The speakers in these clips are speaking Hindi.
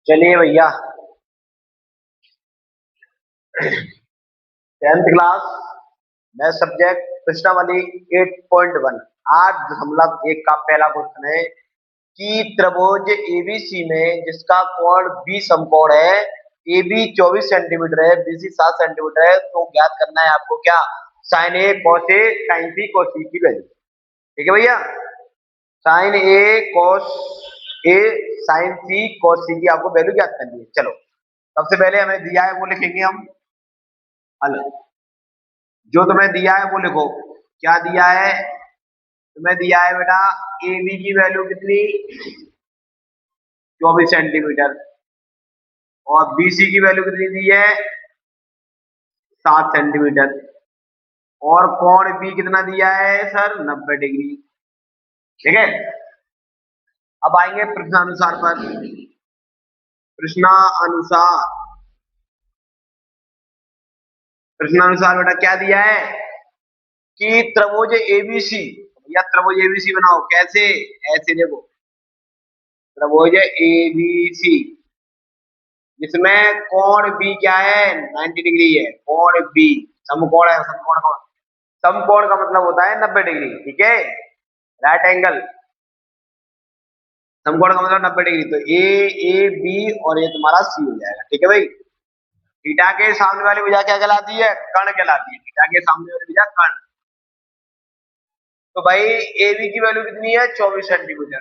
चलिए भैया, 10th क्लास मैथ सब्जेक्ट प्रश्नावली 8.1। 8.1 का पहला क्वेश्चन है कि त्रिभुज एबीसी में जिसका कोण बी समकोण है, ए बी 24 सेंटीमीटर है, बीसी 7 सेंटीमीटर है, तो ज्ञात करना है आपको क्या? Sign A cos A sine B cos सी की वैल्यू। ठीक है भैया, sign A cos A sign C cos सी की आपको वैल्यू ज्ञात करनी है। चलो, सबसे पहले हमें दिया है वो लिखेंगे हम हल। जो तुम्हें दिया है वो लिखो। क्या दिया है? तुम्हें दिया है बेटा ए बी की वैल्यू कितनी? 24 सेंटीमीटर। और बी सी की वैल्यू कितनी दी है? 7 सेंटीमीटर। और कोण बी कितना दिया है सर? 90 डिग्री। ठीक है, अब आएंगे प्रश्नानुसार पर। प्रश्नानुसार प्रश्नानुसार बेटा क्या दिया है कि त्रिभुज एबीसी, या त्रिभुज एबीसी बनाओ। कैसे? ऐसे देखो, त्रिभुज एबीसी जिसमें कोण बी क्या है? 90 डिग्री है। कोण बी समकोण है। समकोण का मतलब होता है 90 डिग्री। ठीक है, राइट एंगल। समकोण का मतलब 90 डिग्री। तो ए बी और ये तुम्हारा सी हो जाएगा। ठीक है भाई, थीटा के सामने वाली भुजा क्या कहलाती है? कर्ण कहलाती है। थीटा के सामने वाली भुजा कर्ण। तो भाई ए बी की वैल्यू कितनी है? 24 सेंटीमीटर।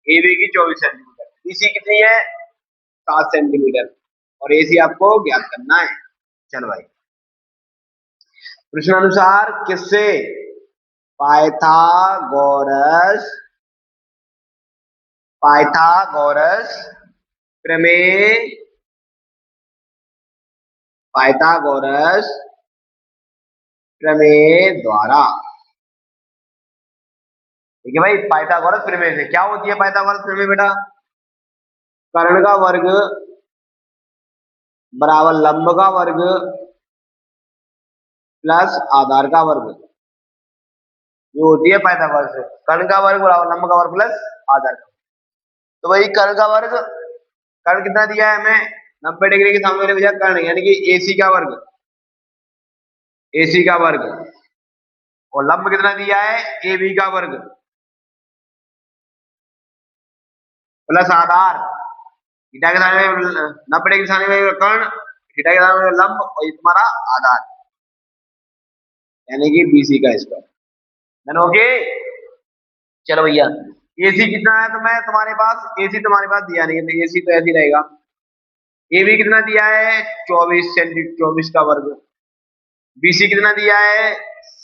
ए बी की 24 सेंटीमीटर। बीसी कितनी है? 7 सेंटीमीटर। और एसी आपको ज्ञात करना है। चलो भाई, प्रश्नानुसार किससे? पाइथागोरस पाइथागोरस प्रमेय पाइथागोरस प्रमेय द्वारा। ठीक है भाई, पाइथागोरस प्रमेय से क्या होती है? पाइथागोरस प्रमेय बेटा, कर्ण का वर्ग बराबर लंब का वर्ग प्लस आधार का वर्ग। जो होती है पाइथागोरस से, कर्ण का वर्ग बराबर लंब का वर्ग प्लस आधार का। तो भाई कर्ण का वर्ग, कर्ण कितना दिया है हमें? 90 डिग्री के सामने वाली भुजा कर्ण, यानी कि एसी का वर्ग। एसी का वर्ग। और लंब कितना दिया है? ए बी का वर्ग प्लस आधार। थीटा के सामने 90 डिग्री के सामने वाला कर्ण, थीटा के सामने वाला लंब, और ये तुम्हारा आधार, यानी कि बीसी का स्क्वायर। डन हो गए? चलो भैया, एसी कितना है तुम्हारे पास? एसी तुम्हारे पास दिया नहीं है, तो एसी तो ऐसे ही रहेगा। ए बी कितना दिया है? 24 सेंटी 24 का वर्ग। बीसी कितना दिया है?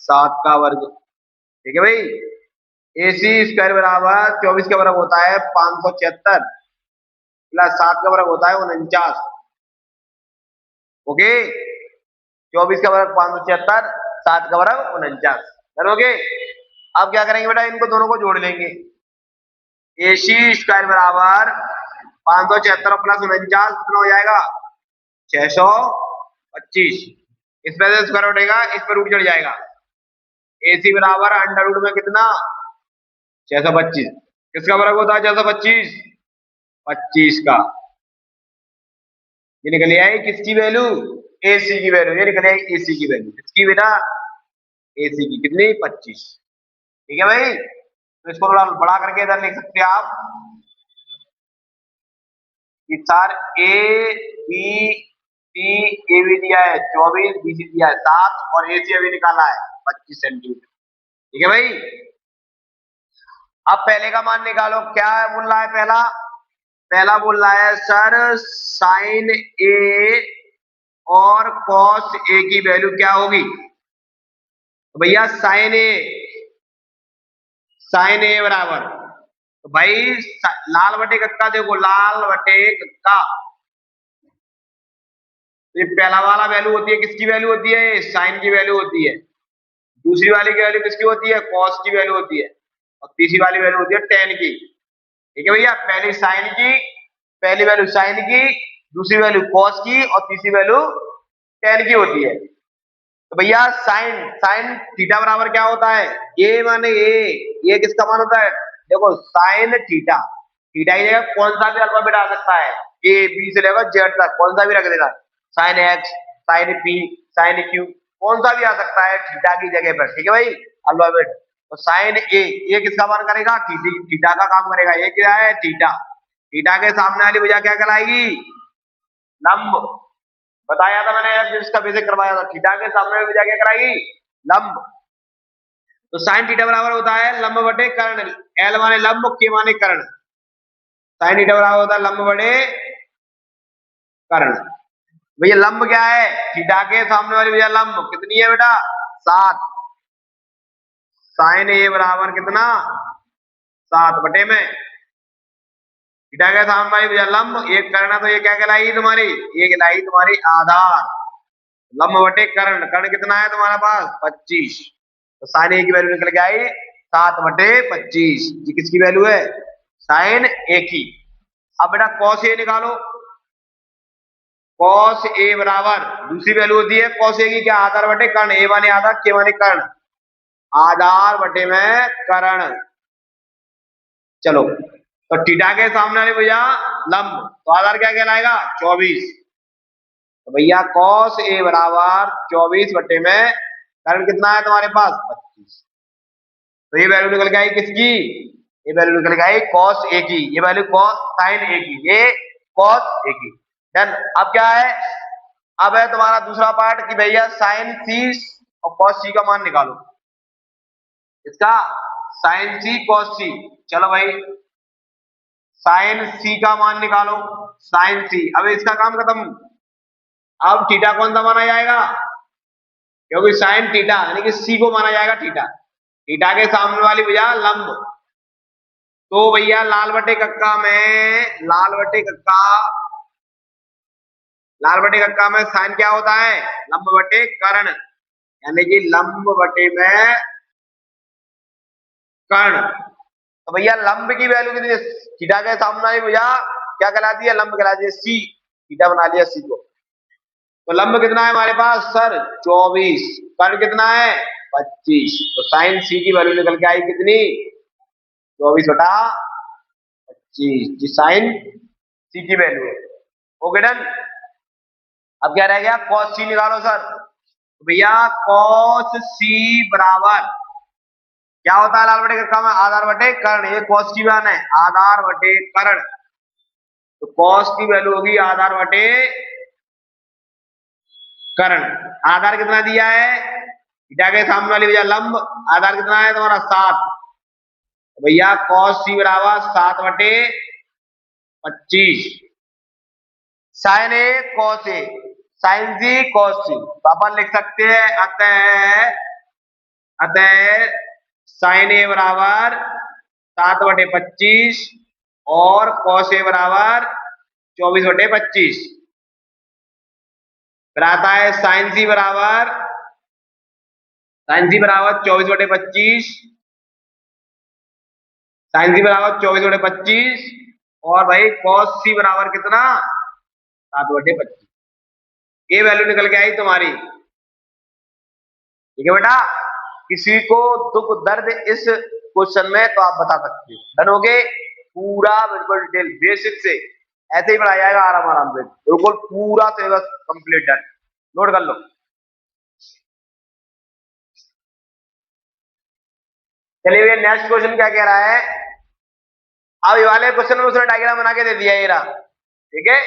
7 का वर्ग। ठीक है भाई, एसी स्क्वायर बराबर 24 का वर्ग होता है 576 प्लस 7 का वर्ग होता है 49। ओके, 24 का वर्ग 576, 7 का वर्ग 49। ओके, अब क्या करेंगे बेटा? इनको दोनों को जोड़ लेंगे। एसी स्क्वायर बराबर 576 प्लस 49 कितना हो जाएगा? 625। इस पे से स्क्वायर उठेगा, इस पर रूट चढ़ जाएगा। एसी बराबर अंडर रूट में कितना? 625। किसका वर्ग होता है 625? 25 का। ये निकल आई किसकी वैल्यू? एसी की वैल्यू। ये निकल आई एसी की वैल्यू। किसकी बेटा? एसी की। कितनी? 25। ठीक है भाई, तो इसको थोड़ा बड़ा करके इधर लिख सकते हैं आप कि sir a b c, a b दिया है 24, बी सी दिया है 7, और ए सी अभी निकाला है 25 सेंटीमीटर। ठीक है भाई, अब पहले का मान निकालो। क्या बोल रहा है पहला? पहला बोल रहा है सर साइन ए और कॉस ए की वैल्यू क्या होगी? तो भैया साइन ए बराबर, तो भाई लाल बटे कक्का देखो, लाल बटे कक्का। ये पहला वाला वैल्यू होती है, किसकी वैल्यू होती है? साइन की वैल्यू होती है। दूसरी वाली की वैल्यू किसकी होती है? कॉस की वैल्यू होती है। और तीसरी वाली वैल्यू होती है टेन की। ठीक है भैया, पहली वैल्यू साइन की, दूसरी वैल्यू कॉस की, और तीसरी वैल्यू टेन की होती है। तो भैया साइन साइन थीटा बराबर क्या होता है? ए माने ए, ये किसका मान होता है? देखो साइन थीटा, थीटा की जगह कौन सा भी अल्फाबेट आ सकता है, ए बी से लेकर जेड तक कौन सा भी रख देना, sine x, sine p, sine q, कौन सा भी आ सकता है थीटा की जगह पर, ठीक है भाई अल्फाबेट। तो साइन ए, ये किसका मान करेगा, थीटा का काम करेगा। ये क्या है, थीटा। थीटा के सामने वाली भुजा क्या कहलाएगी, लंब। बताया था मैंने, जिसका बेसिक करवाया था, थीटा के सामने वाली भुजा क्या कहलाएगी, लंब। तो साइन थीटा बराबर होता है लंब बटे कर्ण, एल माने लंब, के माने कर्ण। साइन थीटा बराबर होता है लंब बटे कर्ण। भैया लंब क्या है, थीटा के सामने वाली भुजा लंब कितनी है बेटा, 7। साइन ए बराबर कितना, 7 बटे में थीटा के सामने वाली भुजा लंब, एक कर्ण, तो ये क्या कहलाई तुम्हारी, ये कहलाई तुम्हारी आधार। लंब बटे कर्ण, कर्ण कितना है तुम्हारे पास 25। तो साइन ए की वैल्यू निकल के आई 7 बटे 25। ये किसकी वैल्यू है, साइन ए की। अब बेटा कॉस ए निकालो। कॉस ए बराबर दूसरी वैल्यू होती है कॉस ए की क्या, आधार बटे कर्ण, ए माने आधार, के माने कर्ण, आधार बटे में कर्ण। चलो तो थीटा के सामने वाली भुजा लंब, तो आधार क्या कहलाएगा 24। तो भैया कॉस ए बराबर 24 बटे में कर्ण कितना है तुम्हारे पास 25। तो ये वैल्यू निकल के आई किसकी, ये वैल्यू निकल के आई कॉस ए की, ये वैल्यू कॉस साइन ए की, ये कॉस ए की। डन। अब क्या है, अब है तुम्हारा दूसरा पार्ट कि भैया साइन सी और कॉस सी का मान निकालो। इसका साइन सी कॉस सी, चलो भाई साइन सी का मान निकालो, साइन सी। अब इसका काम खत्म। अब थीटा कौन सा माना जाएगा, क्योंकि साइन थीटा यानी कि सी को माना जाएगा थीटा, थीटा के सामने वाली भुजा लंब। तो भैया लाल बटे कक्का में, लाल बटे कक्का में साइन क्या होता है, लंब बटे कर्ण, यानी कि लंब बटे में कर्ण। तो भैया लंब की वैल्यू कितनी है, थीटा के सामने वाली भुजा क्या कहलाती है, लंब कहलाती है, सी। थीटा बना लिया सी को। तो लंब कितना है हमारे पास सर 24, कर्ण कितना है 25। तो साइन सी की वैल्यू निकल के आई कितनी 24 बटा 25, जी साइन सी की वैल्यू है। Okay done. अब क्या रह गया, कॉस सी निकालो सर। तो भैया कॉस सी बराबर क्या होता है, लाल बटे कक्का में आधार बटे कर्ण, ये कॉस की मान है आधार बटे कर्ण। तो कॉस की वैल्यू होगी आधार बटे कर्ण। आधार कितना दिया है, थीटा के सामने वाली भैया लंब, आधार कितना है तुम्हारा 7। भैया कॉस सी बराबर 7 बटे 25। Sign A cos A, sign C cos सी, तो अपन लिख सकते हैं अतः साइन ए बराबर 7 बटे 25 और कॉस ए बराबर 24 बटे 25। फिर आता है साइन सी बराबर 24 बटे 25, साइन सी बराबर 24 बटे 25 और भाई कॉस सी बराबर कितना 7 बटे 25। ये वैल्यू निकल के आई तुम्हारी, ठीक है बेटा। किसी को दुख दर्द इस क्वेश्चन में तो आप बता सकते हो। डन हो गए, पूरा बिल्कुल डिटेल बेसिक से ऐसे ही पढ़ाया जाएगा आराम आराम से, बिल्कुल पूरा सिलेबस कंप्लीट। डन, नोट कर लो। चलिए नेक्स्ट क्वेश्चन क्या कह रहा है, अब ये वाले क्वेश्चन में उसने डायग्राम बना के दे दिया ये रहा, ठीक है,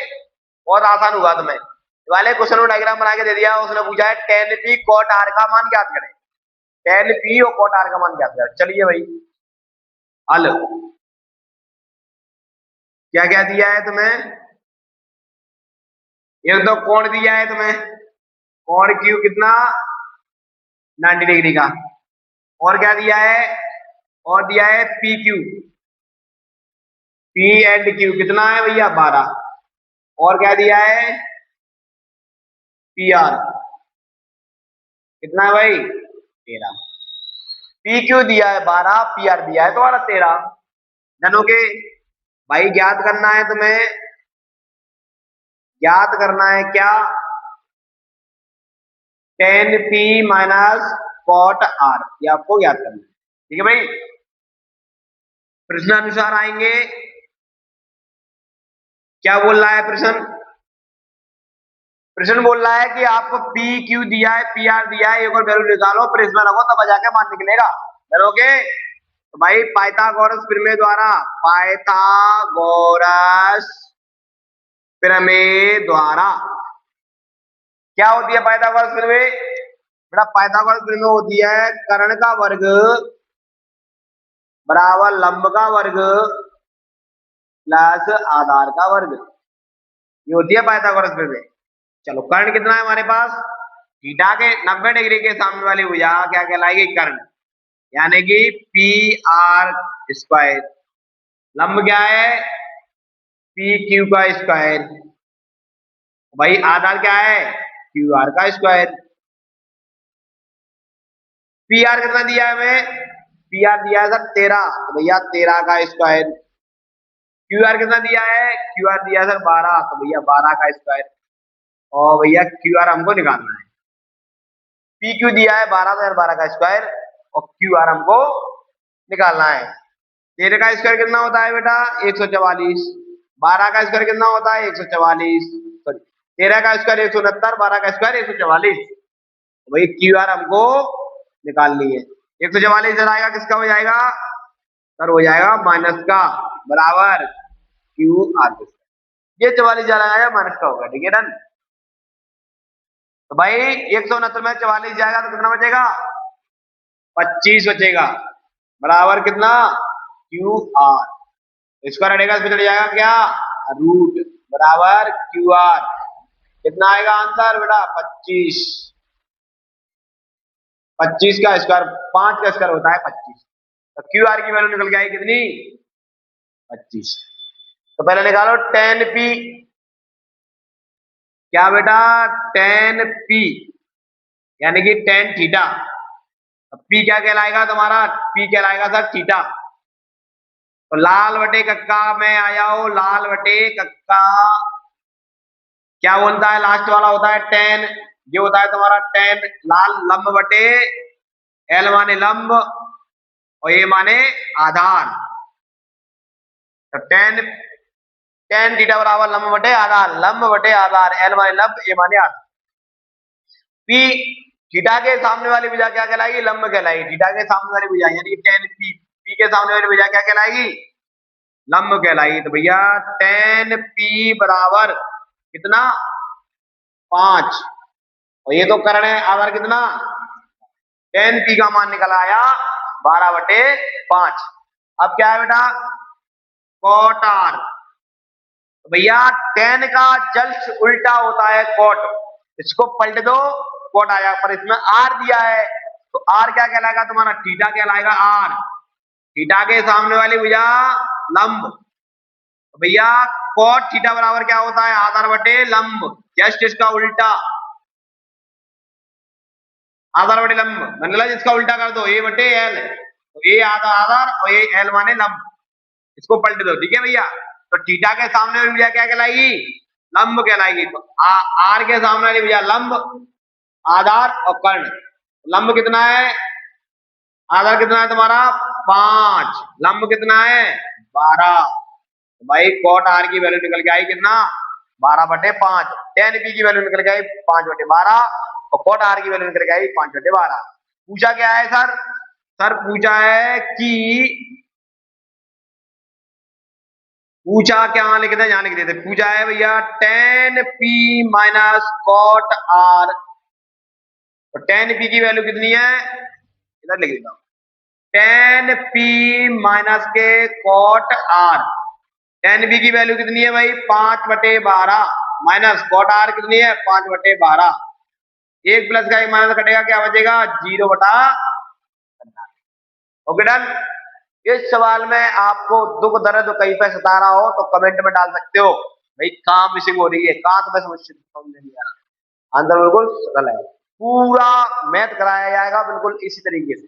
बहुत आसान हुआ तुम्हें। ये वाले क्वेश्चन में डायग्राम बना के दे दिया, उसने पूछा है टेन पी कॉट आर का मान ज्ञात करें, टेन पी और कॉट आर का मान ज्ञात करें। चलिए भाई हल, क्या क्या दिया है तुम्हें, एक तो कोण दिया है तुम्हें, कोण क्यू कितना 90 डिग्री का, और क्या दिया है, और दिया है P Q, P and Q कितना है भैया 12, और क्या दिया है पी आर कितना है भाई 13। पी क्यू दिया है 12, पी आर दिया है तुम्हारा 13। जनों के भाई ज्ञात करना है तुम्हें, ज्ञात करना है क्या, tan p minus cot r, ये आपको ज्ञात करना है, ठीक है भाई। प्रश्नानुसार आएंगे क्या बोल रहा है प्रश्न? प्रश्न बोल रहा है कि आपको पी क्यू दिया है, पी आर दिया है, एक और वैल्यू निकालो, फिर इसमें रखो, तब जाके मान निकलेगा। चलोगे? तो भाई पाइथागोरस प्रमेय द्वारा, पाइथागोरस प्रमेय द्वारा क्या होती है पाइथागोरस प्रमेय? बेटा पाइथागोरस प्रमेय होती है कर्ण का वर्ग बराबर लंब का वर्ग प्लस आधार का वर्ग, ये होती है पाइथागोरस प्रमेय। चलो कर्ण कितना है हमारे पास? थीटा के 90 डिग्री के सामने वाली भुजा क्या कहलाएगी? कर्ण, यानी कि पी आर स्क्वायर। लंब क्या है? पी क्यू का स्क्वायर। भाई आधार क्या है? क्यू आर का स्क्वायर। पी आर कितना दिया है हमें? पी आर दिया है सर 13, तो भैया 13 का स्क्वायर। क्यू आर कितना दिया है? क्यू आर दिया है सर 12, तो भैया 12 का स्क्वायर। और भैया क्यू आर हमको निकालना है। पी क्यू दिया है 12, तो 12 का स्क्वायर, और क्यू आर हमको निकालना है। 13 का स्क्वायर कितना होता है बेटा? 144। 12 का स्क्वायर कितना होता है? 144। सॉरी, 13 का स्क्वायर 169, 12 का स्क्वायर 144। भाई क्यू आर हमको निकालनी है। 144 इधर आएगा, किसका हो जाएगा सर? हो जाएगा माइनस का, बराबर क्यू आर। ये 44 इधर आएगा, माइनस का होगा। ठीक है, डन। तो भाई 169 में 44 जाएगा तो कितना बचेगा? 25 बचेगा, बराबर कितना? Q R. इसका रहेगा, इसमें चढ़ जाएगा क्या? रूट, बराबर क्यू आर। कितना आएगा आंसर बेटा? 25। 25 का स्क्वायर, 5 का स्क्वायर होता है 25। तो क्यू आर की वैल्यू निकल के आई कितनी? 25। तो पहले निकालो 10p। क्या बेटा? 10p यानी कि 10 थीटा। अब p क्या कहलाएगा तुम्हारा? p कहलाएगा सर थीटा। तो लाल बटे कक्का में आया हो, लाल बटे कक्का क्या बोलता है? लास्ट वाला होता है 10, ये होता है तुम्हारा 10 लाल लंब बटे एल माने लंब और ये माने आधार। तो 10 थीटा बराबर लंब बटे आधार, लंब बटे आधार, एल माने लंब, ए माने आधार। पी थीटा के सामने वाली भुजा क्या कहलाएगी? लंब कहलाएगी। थीटा के सामने वाली भुजा यानी 10p, पी के सामने वाली भुजा क्या कहलाएगी? लंब कहलाएगी। तो भैया 10p बराबर कितना? 5। और ये तो कर्ण है, आधार कितना? 10p का मान निकल आया 12/5। अब क्या है बेटा? Cot r. तो भैया 10 का जस्ट उल्टा होता है कॉट, इसको पलट दो कॉट आया, पर इसमें आर दिया है, तो आर क्या कहलाएगा तुम्हारा? थीटा कहलाएगा आर। थीटा के सामने वाली भुजा लंब, तो भैया कॉट थीटा बराबर क्या होता है? आधार बटे लंब, जस्ट इसका उल्टा। आधार बटे लंब मतलब इसका उल्टा कर दो, ए बटे एल। तो ए आधा आधार और ए एल माने लंब, इसको पलट दो। ठीक है भैया? तो थीटा के सामने वाली भुजा क्या कहलाएगी? लंब कहलाएगी। तो आर के सामने वाली भुजा लंब, आधार और कर्ण। लंब कितना है? आधार कितना है तुम्हारा? 5। लंब कितना है? 12। तो भाई कॉट आर की वैल्यू निकल के आई कितना? 12/5। 10p की वैल्यू निकल के आई 5/12 और कॉट आर की वैल्यू निकल के आई 5/12। पूछा क्या है सर? सर पूछा है कि, पूछा क्या लिख दे, यहाँ लिख देते। पूछा है भैया 10p माइनस कॉट आर। तो 10p की वैल्यू कितनी है? इधर लिख देता हूं, 10p माइनस के कॉट आर। 10p की वैल्यू कितनी है भाई? 5/12 माइनस कॉट आर कितनी है? 5/12। एक प्लस का एक माइनस कटेगा, क्या बचेगा? 0/15। Okay done. इस सवाल में आपको दुख दर्द कहीं पे सता रहा हो तो कमेंट में डाल सकते हो भाई कहां मिसिंग हो रही है, कहां तुम्हें समझ नहीं आ रहा। आंसर बिल्कुल सरल है, पूरा मैथ कराया जाएगा बिल्कुल इसी तरीके से।